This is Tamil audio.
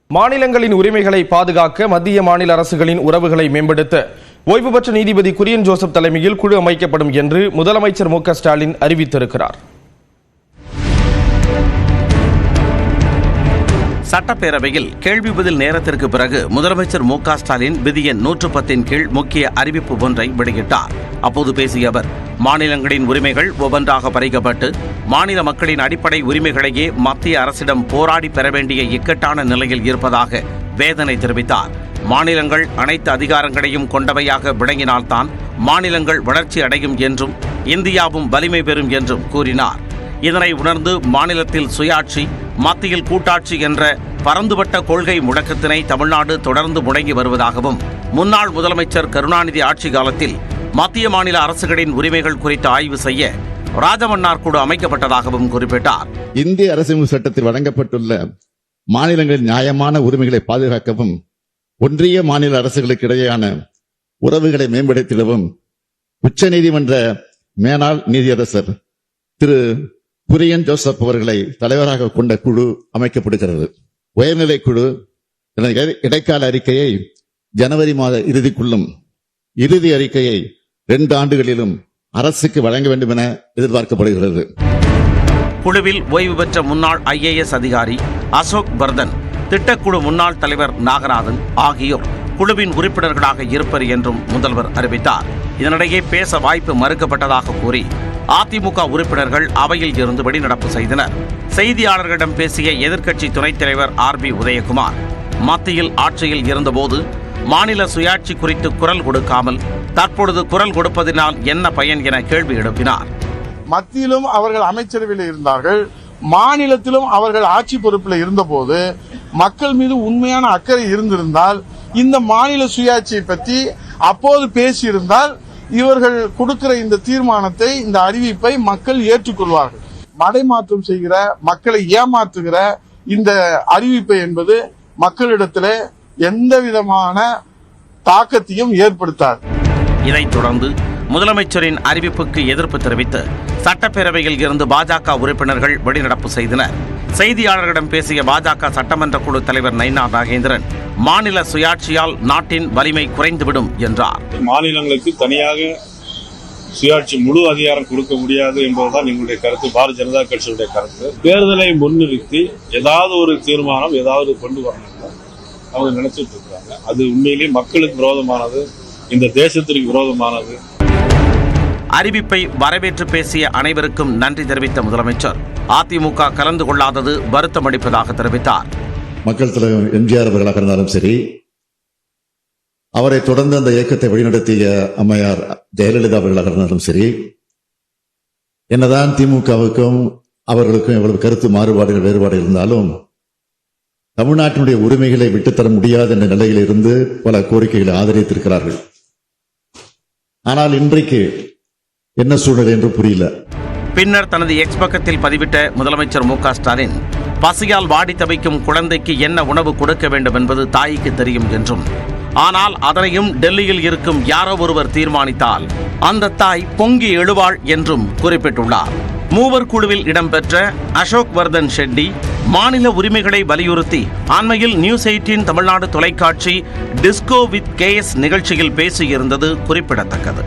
மாநிலங்களின் உரிமைகளை பாதுகாக்க மத்திய மாநில அரசுகளின் உறவுகளை மேம்படுத்த ஓய்வு பெற்ற நீதிபதி குரியன் ஜோசப் தலைமையில் குழு அமைக்கப்படும் என்று முதலமைச்சர் மு க ஸ்டாலின் அறிவித்திருக்கிறார். சட்டப்பேரவையில் கேள்வி பதில் நேரத்திற்கு பிறகு முதலமைச்சர் மு க ஸ்டாலின் விதி எண் 110 கீழ் முக்கிய அறிவிப்பு ஒன்றை வெளியிட்டார். அப்போது பேசிய அவர், மாநிலங்களின் உரிமைகள் ஒவ்வொன்றாக பறிக்கப்பட்டு மாநில மக்களின் அடிப்படை உரிமைகளையே மத்திய அரசிடம் போராடி பெற வேண்டிய இக்கட்டான நிலையில் இருப்பதாக வேதனை தெரிவித்தார். மாநிலங்கள் அனைத்து அதிகாரங்களையும் கொண்டவையாக விளங்கினால்தான் மாநிலங்கள் வளர்ச்சி அடையும் என்றும் இந்தியாவும் வலிமை பெறும் என்றும் கூறினார். இதனை உணர்ந்து மாநிலத்தில் சுயாட்சி, மத்தியில் கூட்டாட்சி என்ற பரந்துபட்ட கொள்கை முழக்கத்தினை தமிழ்நாடு தொடர்ந்து முடங்கி வருவதாகவும், முன்னாள் முதலமைச்சர் கருணாநிதி ஆட்சி காலத்தில் மத்திய மாநில அரசுகளின் உரிமைகள் குறித்து ஆய்வு செய்ய ராஜமன்னார் குழு அமைக்கப்பட்டதாகவும் குறிப்பிட்டார். இந்திய அரசியலமைப்பு சட்டத்தில் வழங்கப்பட்டுள்ள மாநிலங்களின் நியாயமான உரிமைகளை பாதுகாக்கவும், ஒன்றிய மாநில அரசுகளுக்கு இடையேயான உறவுகளை மேம்படுத்திடவும் உச்சநீதிமன்ற மேனாள் நீதியரசர் திரு குரியன் ஜோசப் அவர்களை தலைவராக கொண்ட குழு அமைக்கப்படுகிறது. உயர்நிலை குழு இடைக்கால அறிக்கையை ஜனவரி மாத இறுதிக்குள்ளும், இறுதி அறிக்கையை 2 ஆண்டுகளிலும் அரசுக்கு வழங்க வேண்டும் என எதிர்பார்க்கப்படுகிறது. குழுவில் ஓய்வு பெற்ற முன்னாள் IAS அதிகாரி அசோக் வர்தன், திட்டக்குழு முன்னாள் தலைவர் நாகநாதன் ஆகியோர் குழுவின் உறுப்பினர்களாக இருப்பர் என்றும் முதல்வர் அறிவித்தார். இதனிடையே பேச வாய்ப்பு மறுக்கப்பட்டதாக கூறி அதிமுக உறுப்பினர்கள் அவையில் இருந்து வெளிநடப்பு செய்தனர். செய்தியாளர்களிடம் பேசிய எதிர்க்கட்சி துணைத் தலைவர் RB உதயகுமார், மத்தியில் ஆட்சியில் இருந்தபோது மாநில சுயாட்சி குறித்து குரல் கொடுக்காமல் தற்பொழுது குரல் கொடுப்பதினால் என்ன பயன் என கேள்வி எழுப்பினார். மத்தியிலும் அவர்கள் அமைச்சரவையில் இருந்தார்கள், மாநிலத்திலும் அவர்கள் ஆட்சி பொறுப்பில் இருந்தபோது மக்கள் மீது உண்மையான அக்கறை இருந்திருந்தால், இந்த மாநில சுயாட்சியை பற்றி அப்போது பேசியிருந்தால், இவர்கள் கொடுக்கிற இந்த தீர்மானத்தை, இந்த அறிவிப்பை மக்கள் ஏற்றுக்கொள்வார்கள். மடைமாற்றம் செய்கிற, மக்களை ஏமாற்றுகிற இந்த அறிவிப்பை என்பது மக்களிடத்திலே எந்த விதமான தாக்கத்தையும் ஏற்படுத்தாது. இதைத் தொடர்ந்து முதலமைச்சரின் அறிவிப்புக்கு எதிர்ப்பு தெரிவித்து சட்டப்பேரவையில் இருந்து பாஜக உறுப்பினர்கள் வெளிநடப்பு செய்தனர். செய்தியாளர்களிடம் பேசிய பாஜக சட்டமன்ற குழு தலைவர் நைனா நாகேந்திரன், மாநில சுயாட்சியால் நாட்டின் வலிமை குறைந்துவிடும் என்றார். மாநிலங்களுக்கு தனியாக சுயாட்சி முழு அதிகாரம் கொடுக்க முடியாது என்பதுதான் எங்களுடைய கருத்து, பாரதிய ஜனதா கட்சியுடைய கருத்து. தேர்தலை முன்னிறுத்தி ஏதாவது ஒரு தீர்மானம் ஏதாவது கொண்டு வரணும் அவங்க நினைச்சிட்டு இருக்கிறாங்க. அது உண்மையிலேயே மக்களுக்கு விரோதமானது, இந்த தேசத்திற்கு விரோதமானது. அறிவிப்பை வரவேற்று பேசிய அனைவருக்கும் நன்றி தெரிவித்த முதலமைச்சர், அதிமுக கலந்து கொள்ளாதது வருத்தம் அளிப்பதாக தெரிவித்தார். மக்கள் தலைவர் எம்ஜிஆர் அவர்களாக இருந்தாலும் சரி, அவரை தொடர்ந்து அந்த இயக்கத்தை வழிநடத்திய அம்மையார் ஜெயலலிதா அவர்களாக இருந்தாலும் சரி, என்னதான் திமுகவுக்கும் அவர்களுக்கும் எவ்வளவு கருத்து மாறுபாடுகள் வேறுபாடு இருந்தாலும் தமிழ்நாட்டினுடைய உரிமைகளை விட்டுத்தர முடியாது என்ற நிலையில் இருந்து பல கோரிக்கைகளை ஆதரித்திருக்கிறார்கள். ஆனால் இன்றைக்கு என்ன சூழ்நிலை என்று புரியல. பின்னர் தனது எக்ஸ் பக்கத்தில் பதிவிட்ட முதலமைச்சர் மு க ஸ்டாலின், பசியால் வாடி தவிக்கும் குழந்தைக்கு என்ன உணவு கொடுக்க வேண்டும் என்பது தாய்க்கு தெரியும் என்றும், ஆனால் அதனையும் டெல்லியில் இருக்கும் யாரோ ஒருவர் தீர்மானித்தால் அந்த தாய் பொங்கி எழுவாள் என்றும் குறிப்பிட்டுள்ளார். மூவர் குழுவில் இடம்பெற்ற அசோக் வர்தன் ஷெட்டி மாநில உரிமைகளை வலியுறுத்தி அண்மையில் நியூஸ் 18 தமிழ்நாடு தொலைக்காட்சி டிஸ்கோ வித் KS நிகழ்ச்சியில் பேசியிருந்தது குறிப்பிடத்தக்கது.